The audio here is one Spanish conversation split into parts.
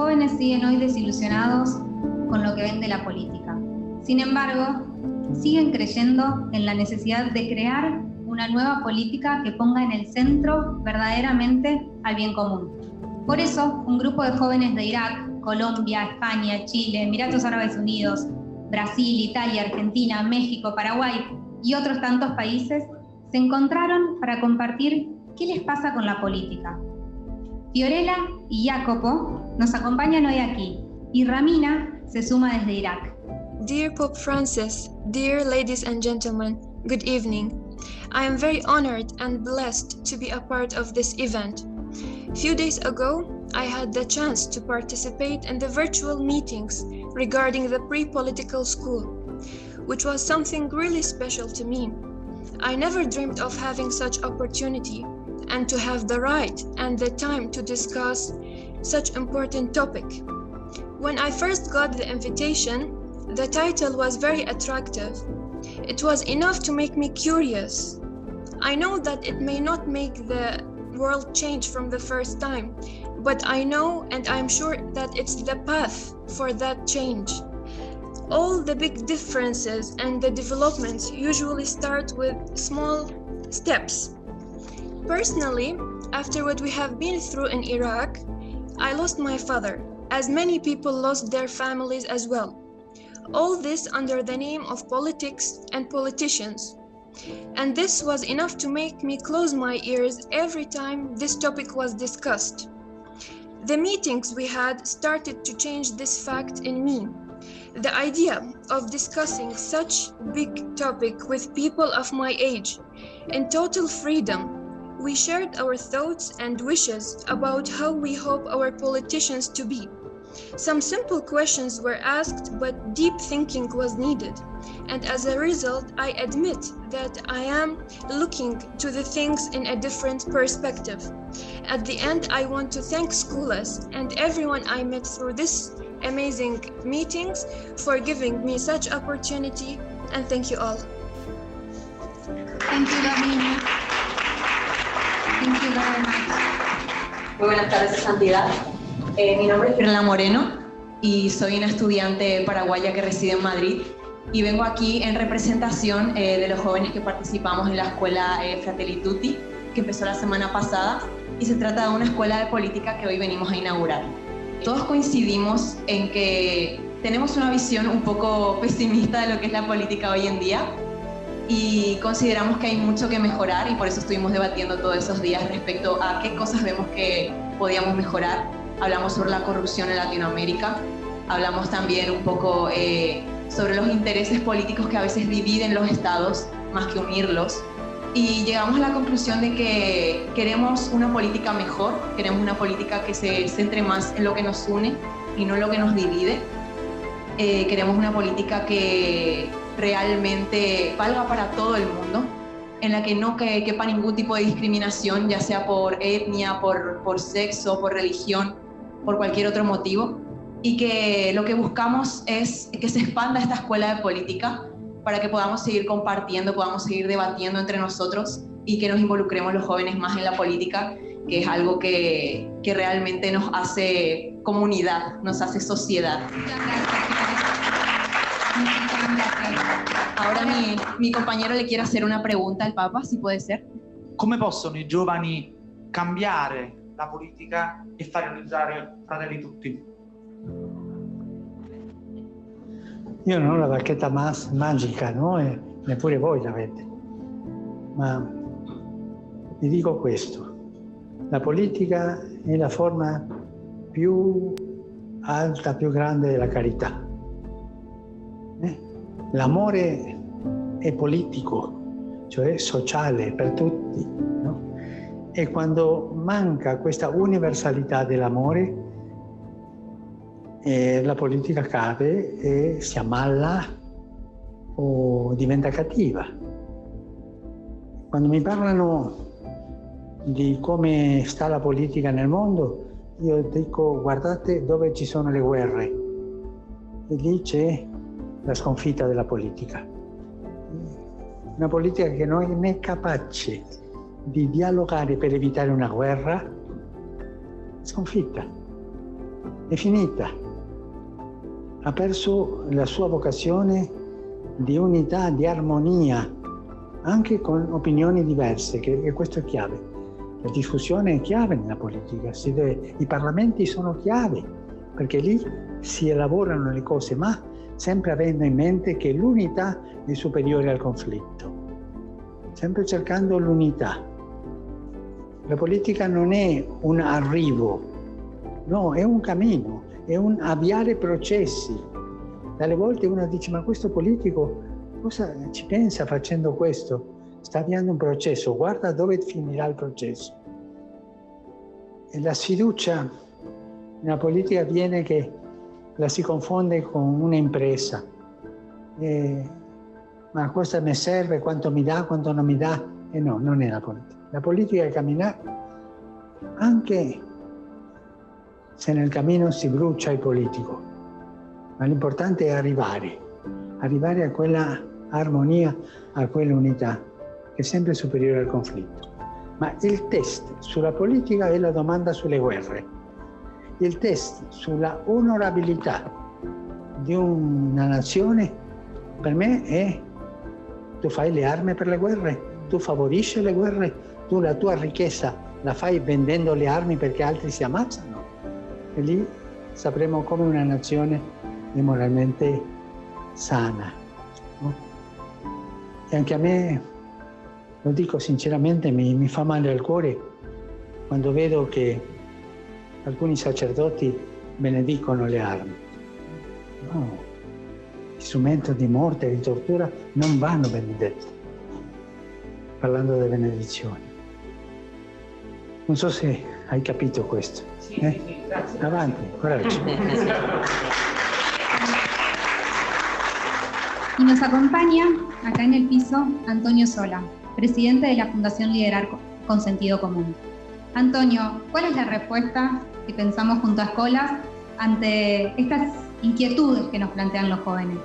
jóvenes siguen hoy desilusionados con lo que ven de la política. Sin embargo, siguen creyendo en la necesidad de crear una nueva política que ponga en el centro verdaderamente al bien común. Por eso, un grupo de jóvenes de Irak, Colombia, España, Chile, Emiratos Árabes Unidos, Brasil, Italia, Argentina, México, Paraguay y otros tantos países se encontraron para compartir qué les pasa con la política. Fiorella y Jacopo nos acompañan hoy aquí y Ramina se suma desde Irak. Dear Pope Francis, dear ladies and gentlemen, good evening. I am very honored and blessed to be a part of this event. A few days ago, I had the chance to participate in the virtual meetings regarding the pre-political school, which was something really special to me. I never dreamed of having such opportunity and to have the right and the time to discuss such important topic. When I first got the invitation, the title was very attractive. It was enough to make me curious. I know that it may not make the world change from the first time, but I know and I'm sure that it's the path for that change. All the big differences and the developments usually start with small steps. Personally, after what we have been through in Iraq, I lost my father, as many people lost their families as well. All this under the name of politics and politicians. And this was enough to make me close my ears every time this topic was discussed. The meetings we had started to change this fact in me. The idea of discussing such big topic with people of my age in total freedom. We shared our thoughts and wishes about how we hope our politicians to be. Some simple questions were asked, but deep thinking was needed. And as a result, I admit that I am looking to the things in a different perspective. At the end, I want to thank Schoolas and everyone I met through this amazing meetings for giving me such opportunity, and thank you all. Thank you, Ramina. Thank you very much. Muy buenas tardes, Su Santidad. Mi nombre es Fiorella Moreno y soy una estudiante paraguaya que reside en Madrid y vengo aquí en representación de los jóvenes que participamos en la escuela Fratelli Tutti, que empezó la semana pasada, y se trata de una escuela de política que hoy venimos a inaugurar. Todos coincidimos en que tenemos una visión un poco pesimista de lo que es la política hoy en día y consideramos que hay mucho que mejorar, y por eso estuvimos debatiendo todos esos días respecto a qué cosas vemos que podíamos mejorar. Hablamos sobre la corrupción en Latinoamérica, hablamos también un poco sobre los intereses políticos que a veces dividen los estados más que unirlos, y llegamos a la conclusión de que queremos una política mejor, queremos una política que se centre más en lo que nos une y no en lo que nos divide. Queremos una política que realmente valga para todo el mundo, en la que no quepa ningún tipo de discriminación, ya sea por etnia, por sexo, por religión, por cualquier otro motivo, y que lo que buscamos es que se expanda esta escuela de política para que podamos seguir compartiendo, podamos seguir debatiendo entre nosotros y que nos involucremos los jóvenes más en la política, que es algo que realmente nos hace comunidad, nos hace sociedad. Muchas gracias. Ahora mi compañero le quiere hacer una pregunta al Papa, si puede ser. Come possono i giovani cambiare la politica e far realizzare Fratelli Tutti? Io non ho la bacchetta magica, no? E neppure voi l'avete. Ma vi dico questo: la politica è la forma più alta, più grande della carità. L'amore è politico, cioè sociale per tutti, no? E quando manca questa universalità dell'amore, la politica cade e si ammalla o diventa cattiva. Quando mi parlano di come sta la politica nel mondo, io dico: guardate dove ci sono le guerre, e lì c'è la sconfitta della politica. Una politica che non è capace di dialogare per evitare una guerra, sconfitta. è finita. Ha perso la sua vocazione di unità, di armonia, anche con opinioni diverse, che questo è chiave. La discussione è chiave nella politica, i parlamenti sono chiave, perché lì si elaborano le cose, ma sempre avendo in mente che l'unità è superiore al conflitto, sempre cercando l'unità. La politica non è un arrivo, no, è un cammino, è un avviare processi. Dalle volte uno dice, ma questo politico cosa ci pensa facendo questo? Sta avviando un processo, guarda dove finirà il processo. E la sfiducia nella politica avviene che la si confonde con un'impresa. Ma cosa mi serve, quanto mi dà, quanto non mi dà? E no, non è la politica. La politica è camminare, anche se nel cammino si brucia il politico. Ma l'importante è arrivare a quella armonia, a quell'unità, che è sempre superiore al conflitto. Ma il test sulla politica è la domanda sulle guerre. Il test sulla onorabilità di una nazione, per me, è: tu fai le armi per le guerre, tu favorisci le guerre, tu la tua ricchezza la fai vendendo le armi perché altri si ammazzano. E lì sapremo come una nazione è moralmente sana. No? E anche a me, lo dico sinceramente, mi fa male al cuore quando vedo che alcuni sacerdoti benedicono le armi. No, gli strumenti di morte e di tortura non vanno benedetti, parlando delle benedizioni. Non so se hai capito questo. Sì, grazie. Avanti, coraggio. Y nos acompaña acá en el piso Antonio Sola, presidente de la Fundación Liderar con Sentido Común. Antonio, ¿cuál es la respuesta que pensamos junto a Escolas ante estas inquietudes que nos plantean los jóvenes?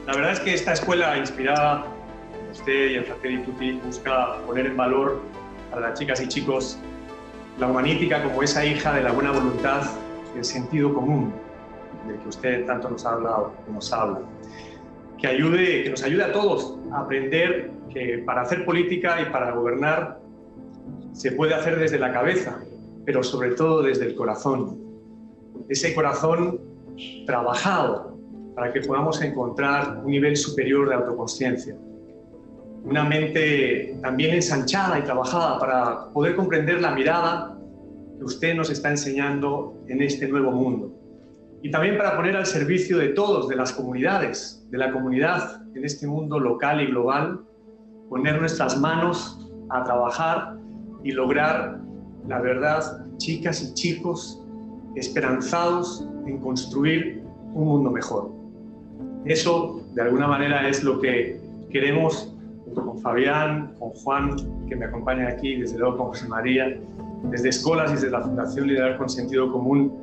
La verdad es que esta escuela, inspirada en usted y en Fratelli Tutti, busca poner en valor a las chicas y chicos la humanítica como esa hija de la buena voluntad y el sentido común del que usted tanto nos ha hablado, nos habla. Que nos ayude a todos a aprender que para hacer política y para gobernar se puede hacer desde la cabeza, pero sobre todo desde el corazón. Ese corazón trabajado para que podamos encontrar un nivel superior de autoconsciencia. Una mente también ensanchada y trabajada para poder comprender la mirada que usted nos está enseñando en este nuevo mundo. Y también para poner al servicio de todos, de las comunidades, de la comunidad en este mundo local y global, poner nuestras manos a trabajar y lograr, la verdad, chicas y chicos esperanzados en construir un mundo mejor. Eso, de alguna manera, es lo que queremos, junto con Fabián, con Juan, que me acompaña aquí, desde luego con José María, desde Escolas y desde la Fundación Liderar con Sentido Común,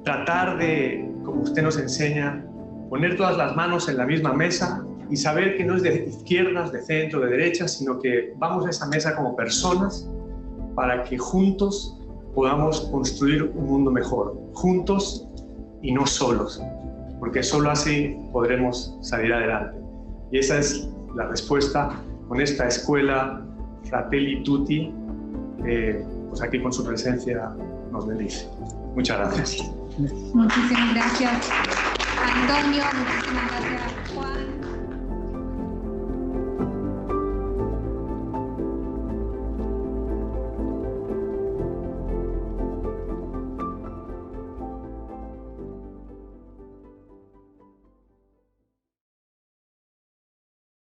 tratar de, como usted nos enseña, poner todas las manos en la misma mesa y saber que no es de izquierdas, de centro, de derechas, sino que vamos a esa mesa como personas para que juntos podamos construir un mundo mejor, juntos y no solos, porque solo así podremos salir adelante. Y esa es la respuesta con esta escuela Fratelli Tutti, que pues aquí con su presencia nos bendice. Muchas gracias. Muchísimas gracias, Antonio. Muchísimas gracias.